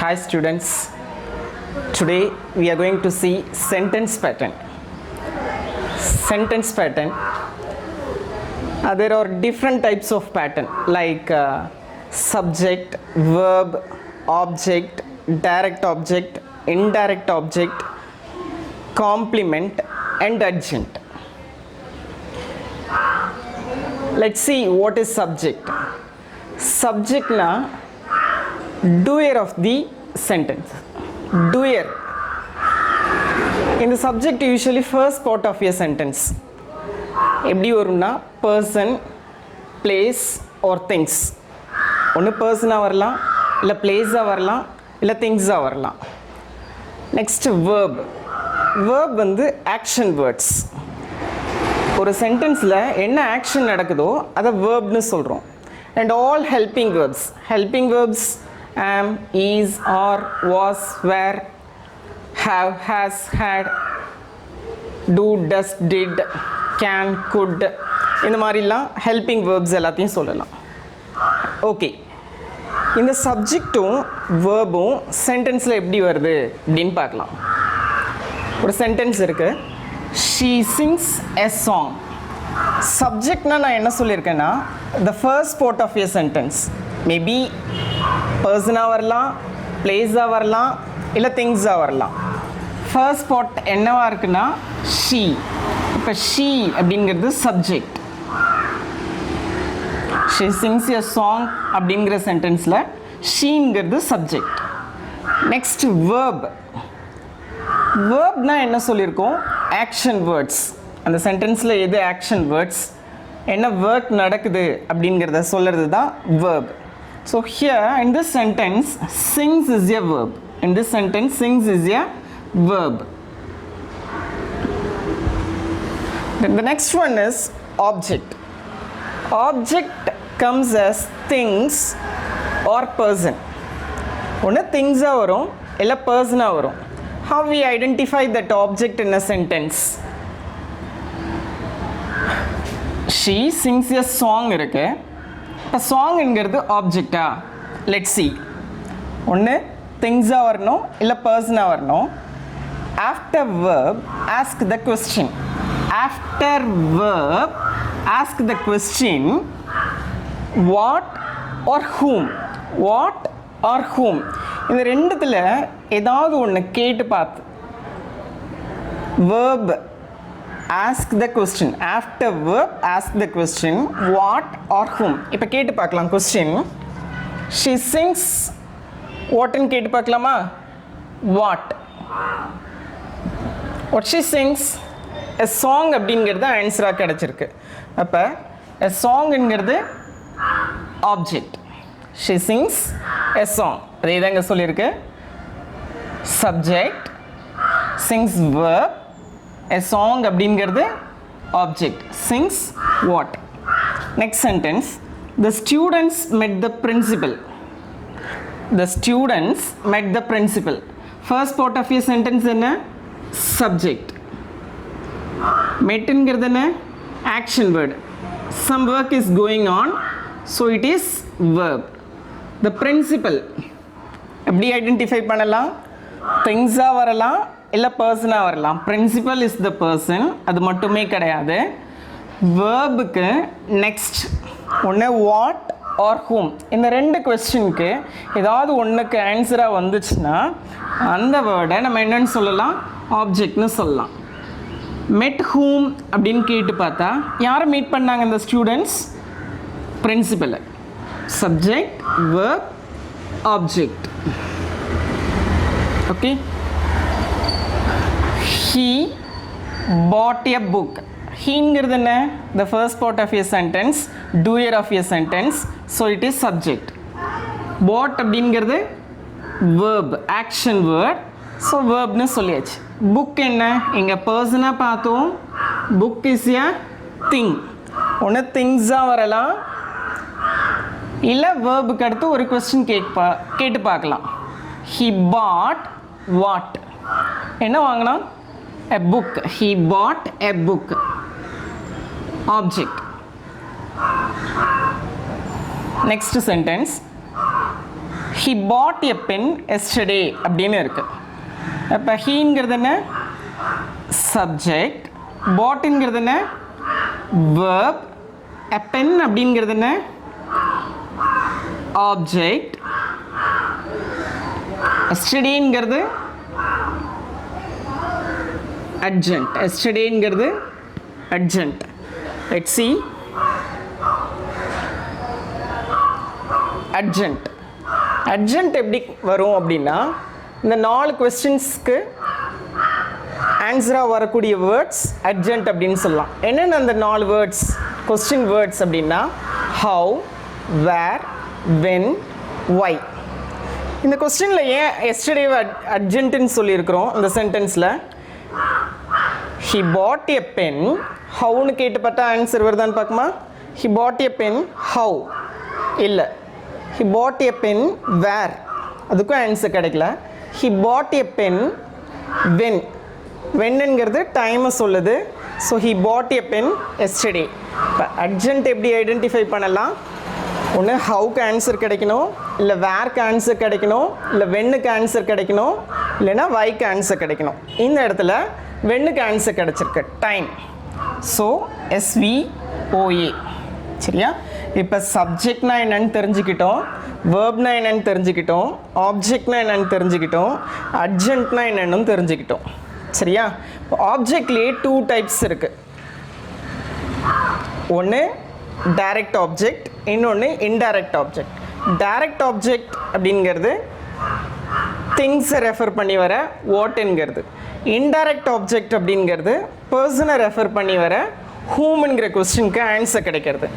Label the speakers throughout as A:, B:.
A: Hi students, today we are going to see sentence pattern. Sentence pattern, there are different types of pattern like subject, verb, object, direct object, indirect object, complement and adjunct. Let's see what is subject. Subject na doer of the sentence. Doer. In the subject usually first part of your sentence. எப்படி வரும்னா person, place or things. ஒன்று பர்சனாக வரலாம், இல்லை பிளேஸாக வரலாம், இல்லை திங்ஸாக வரலாம். Next verb. verb வந்து ஆக்ஷன் வேர்ட்ஸ். ஒரு சென்டென்ஸில் என்ன ஆக்ஷன் நடக்குதோ அதை வேர்ப்னு சொல்கிறோம். And all helping verbs. Helping verbs am, is, are, was, were, have, has, had, do, does, did, can, could, இந்த மாதிரிலாம் ஹெல்பிங் வேர்ப்ஸ் எல்லாத்தையும் சொல்லலாம். ஓகே, இந்த சப்ஜெக்டும் வேர்பும் சென்டென்ஸில் எப்படி வருது அப்படின்னு பார்க்கலாம். ஒரு சென்டென்ஸ் இருக்குது, she sings a song. சப்ஜெக்ட்னா நான் என்ன சொல்லியிருக்கேன்னா the first part of your sentence. Maybe பர்சனாக வரலாம், பிளேஸாக வரலாம், இல்லை திங்ஸாக வரலாம். ஃபர்ஸ்ட் பார்ட் என்னவா இருக்குன்னா ஷீ. இப்போ ஷீ அப்படிங்கிறது subject. She sings a song அப்படிங்கிற சென்டென்ஸில் ஷீங்கிறது சப்ஜெக்ட். Next verb. வேர்ப்னா என்ன சொல்லியிருக்கோம்? Action words. அந்த சென்டென்ஸில் எது ஆக்ஷன் வேர்ட்ஸ், என்ன ஒர்க் நடக்குது அப்படிங்கிறத சொல்கிறது தான் verb. So here in this sentence, sings is a verb. In this sentence, sings is a verb. Then the next one is object. Object comes as things or person. ஒன்று திங்ஸாக வரும், இல்லை பர்சனாக வரும். How we identify that object in a sentence? She sings a song இருக்கு. இப்போ சாங்கிறது ஆப்ஜெக்டா? Let's see. ஒன்று திங்ஸாக வரணும், இல்லை பர்சனாக வரணும். After verb ask the question. After verb ask the question what or whom. What or whom, இந்த ரெண்டுத்தில் ஏதாவது ஒன்று கேட்டு பார்த்து verb ask the question. After verb ask the question what or whom. இப்போ கேட்டு பார்க்கலாம் question. She sings what ன்னு கேட்டு பார்க்கலாமா? What. What she sings a song அப்படிங்கிறது ஆன்சராக கிடச்சிருக்கு. அப்போ a songங்கிறது object. She sings a song. அதே தாங்க சொல்லியிருக்கு. Subject, sings verb, a song அப்படிங்கிறது object. sings what. next sentence, the students met the principal. the students met the principal. first part of your sentence என்ன? subject. metங்கிறது என்ன? action word. some work is going on, so it is verb. the principal எப்படி identify பண்ணலாம்? திங்ஸாக வரலாம், இல்லை பர்சனாக வரலாம். Principal is the person, அது மட்டுமே கிடையாது. வேர்புக்கு நெக்ஸ்ட் ஒன்று வாட் ஆர் ஹூம். இந்த ரெண்டு கொஸ்டினுக்கு ஏதாவது ஒன்றுக்கு ஆன்சராக வந்துச்சுன்னா அந்த வேர்டை நம்ம என்னன்னு சொல்லலாம்? ஆப்ஜெக்ட்னு சொல்லலாம். மெட் ஹூம் அப்படின்னு கேட்டு பார்த்தா யாரை மீட் பண்ணாங்க இந்த ஸ்டூடெண்ட்ஸ்? பிரின்சிபலை. Subject, verb, object. Okay. He bought a book. Heங்கிறது என்ன? The first part of your sentence, doer of your sentence, so it is subject. bought அப்படிங்கிறது verb, action word, so verbனு சொல்லியாச்சு. book என்ன? இங்கே பர்சனாக பார்த்தோம். book is a thing. ஒன்று திங்ஸாக வரலாம், இல்லை வேர்புக்கு அடுத்து ஒரு கொஸ்டின் கேட்டு பார்க்கலாம். he bought what. என்ன வாங்கினா? a book. he bought a book. object. next sentence, he bought a pen yesterday அப்படின்னு இருக்கு. அப்போ ஹீங்கிறது என்ன சப்ஜெக்ட், பாட்ங்கிறது என்ன verb, a pen அப்படிங்கிறது என்ன ஆப்ஜெக்ட், yesterdayங்கிறது adjunct, yesterdayங்கிறது adjunct. Let's see adjunct. adjunct எப்படி வரும் அப்படின்னா இந்த 4 கொஸ்டின்ஸ்க்கு ஆன்சராக வரக்கூடிய வேர்ட்ஸ் adjunct அப்படின்னு சொல்லலாம். என்னென்ன அந்த 4 வேர்ட்ஸ் கொஸ்டின் வேர்ட்ஸ் அப்படின்னா how, where, when, why. இந்த கொஸ்டினில் ஏன் எஸ்டர்டே adjunctன்னு சொல்லியிருக்கிறோம் இந்த சென்டென்ஸில் he bought a pen howன்னு கேட்டு பார்த்தா ஆன்சர் வருதான்னு பார்க்குமா he bought a pen how இல்லை he bought a pen where அதுக்கும் ஆன்சர் கிடைக்கல he bought a pen when whenங்கிறது டைமை சொல்லுது so he bought a pen yesterday. இப்போ adjunct எப்படி ஐடென்டிஃபை பண்ணலாம் ஒன்று ஹவுக்கு ஆன்சர் கிடைக்கணும் இல்லை வேர்க்கு ஆன்சர் கிடைக்கணும் இல்லை வென்னுக்கு ஆன்சர் கிடைக்கணும் இல்லைன்னா வைக்கு ஆன்சர் கிடைக்கணும். இந்த இடத்துல வென்னுக்கு ஆன்சர் கிடச்சிருக்கு டைம் ஸோ SVOA சரியா. இப்போ சப்ஜெக்ட்னா என்னன்னு தெரிஞ்சுக்கிட்டோம், வேர்ப்னா என்னன்னு தெரிஞ்சுக்கிட்டோம், ஆப்ஜெக்ட்னா என்னன்னு தெரிஞ்சுக்கிட்டோம், அட்ஜென்ட்னா என்னன்னு தெரிஞ்சுக்கிட்டோம் சரியா. இப்போ ஆப்ஜெக்ட்லேயே 2 டைப்ஸ் இருக்குது. ஒன்று டைரக்ட் ஆப்ஜெக்ட், இன்னொன்று இன்டைரக்ட் ஆப்ஜெக்ட். டைரக்ட் ஆப்ஜெக்ட் அப்படிங்கிறது திங்ஸை ரெஃபர் பண்ணி வர வாட்ங்கிறது, இன்டைரக்ட் ஆப்ஜெக்ட் அப்படிங்கிறது பர்சனை ரெஃபர் பண்ணி வர ஹூம்ங்கிற கொஸ்டினுக்கு ஆன்சர் கிடைக்கிறது.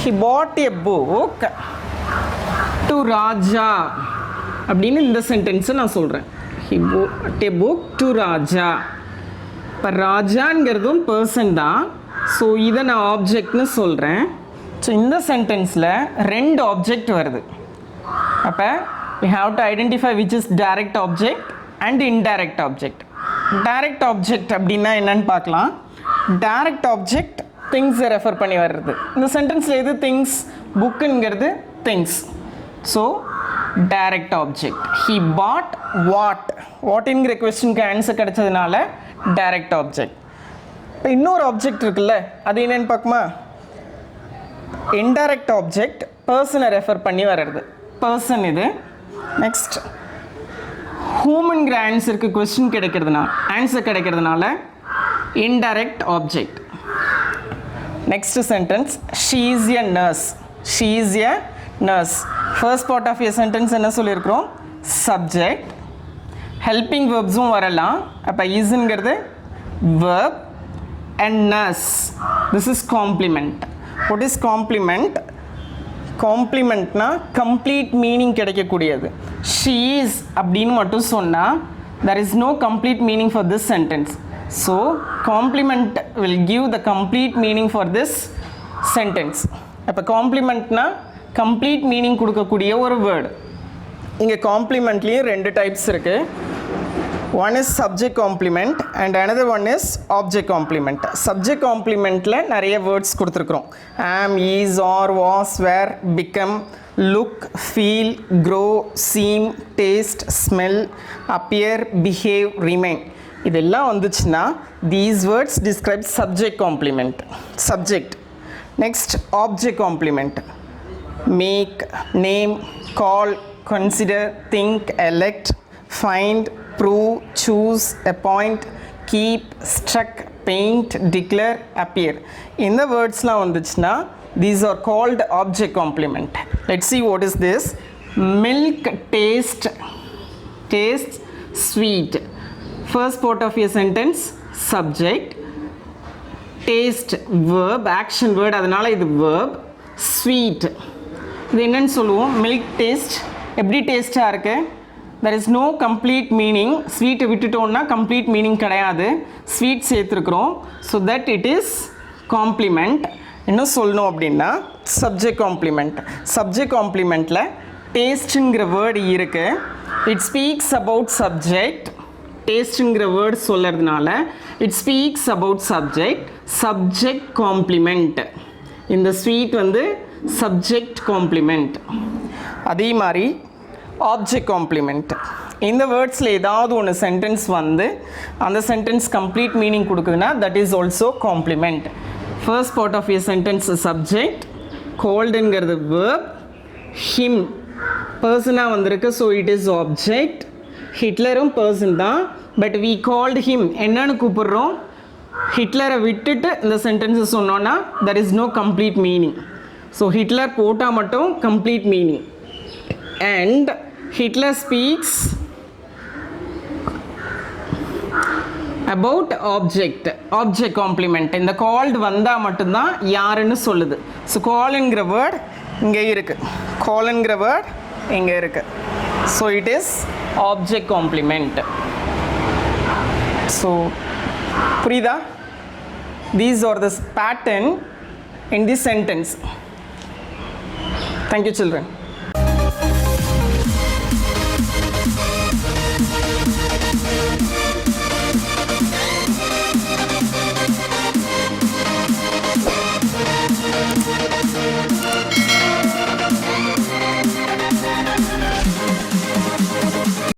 A: he bought a book to ராஜா அப்படின்னு இந்த சென்டென்ஸை நான் சொல்கிறேன். he bought a book to ராஜா. இப்போ ராஜாங்கிறதும் பர்சன் தான் ஸோ இதை நான் ஆப்ஜெக்ட்னு சொல்கிறேன். ஸோ இந்த சென்டென்ஸில் 2 ஆப்ஜெக்ட் வருது. அப்போ we have to identify which is direct object and indirect object. direct object அப்படின்னா என்னன்னு பார்க்கலாம். direct object திங்ஸை ரெஃபர் பண்ணி வர்றது. இந்த சென்டென்ஸில் எது திங்ஸ் புக்குங்கிறது things so direct object. he bought வாட்ங்கிற கொஸ்டினுக்கு ஆன்சர் கிடைச்சதுனால டைரக்ட் ஆப்ஜெக்ட். இப்போ இன்னொரு ஆப்ஜெக்ட் இருக்குல்ல அது என்னன்னு பார்க்குமா இன்டைரக்ட் ஆப்ஜெக்ட் பர்சனை ரெஃபர் பண்ணி வர்றது பர்சன் இது. நெக்ஸ்ட் ஹூமன்கிற ஆன்சருக்கு கொஸ்டின் ஆன்சர் கிடைக்கிறதுனால indirect object. Next sentence, she is a nurse. She is a nurse. First part of your sentence என்ன சொல்லியிருக்கிறோம் subject, helping verbsum வரலாம். அப்போ isங்கிறது verb and nurse this is complement. What is complement? Complementனா complete meaning கிடைக்கக்கூடியது. she is அப்படின்னு மட்டும் சொன்னால் there is no complete meaning for this sentence. So complement will give the complete meaning for this sentence. அப்போ complementனா complete meaning கொடுக்கக்கூடிய ஒரு word. இங்கே complementலேயும் 2 types இருக்கு. One is subject complement and another one is object complement. Subject complementல நிறைய words கொடுத்துருக்குறோம். am, is, are, was, were, become, look, feel, grow, seem, taste, smell, appear, behave, remain. இதெல்லாம் வந்துச்சுன்னா these words describe subject complement. Subject. Next object complement. Make, name, call, consider, think, elect, find, prove, choose, appoint, keep, struck, paint, declare, appear. இந்த வேர்ட்ஸ்லாம் வந்துச்சுன்னா these are called object complement. Let's see what is this. Milk tastes sweet. First part of your sentence subject, taste verb, action word அதனால இது verb, sweet இது என்னன்னு சொல்லுவோம் milk taste எப்படி டேஸ்ட்டாக இருக்கு. there is no complete meaning. ஸ்வீட்டை விட்டுட்டோம்னா complete meaning கிடையாது, ஸ்வீட் சேர்த்துருக்குறோம் so that it is complement. இன்னும் சொல்லணும் அப்படின்னா சப்ஜெக்ட் காம்ப்ளிமெண்ட். சப்ஜெக்ட் காம்ப்ளிமெண்ட்டில் டேஸ்ட்டுங்கிற வேர்டு இருக்குது. It speaks about subject. டேஸ்ட்டுங்கிற வேர்டு சொல்கிறதுனால it speaks about subject complement. இந்த ஸ்வீட் வந்து சப்ஜெக்ட் காம்ப்ளிமெண்ட். அதே மாதிரி ஆப்ஜெக்ட் காம்ப்ளிமெண்ட். இந்த வேர்ட்ஸில் ஏதாவது ஒன்று சென்டென்ஸ் வந்து அந்த சென்டென்ஸ் கம்ப்ளீட் மீனிங் கொடுக்குதுன்னா that is also complement. First part of a sentence subject, கோல்டுங்கிறது வேர்ப், ஹிம் பர்சனாக வந்திருக்கு ஸோ இட் இஸ் ஆப்ஜெக்ட். ஹிட்லரும் பர்சன் தான் பட் வி கால்டு ஹிம் என்னன்னு கூப்பிடுறோம், ஹிட்லரை விட்டுட்டு இந்த சென்டென்ஸை சொன்னோன்னா that is no complete meaning. So Hitler போட்டால் மட்டும் complete meaning. And Hitler speaks about object complement. இந்த கால்டு வந்தால் மட்டும்தான் யாருன்னு சொல்லுது. ஸோ கால்ங்கிற வேர்ட் இங்கே இருக்குது, கால்ங்கிற வேர்ட் இங்கே இருக்குது. So it is object complement. So புரியுதா? These are the pattern in this sentence. Thank you children.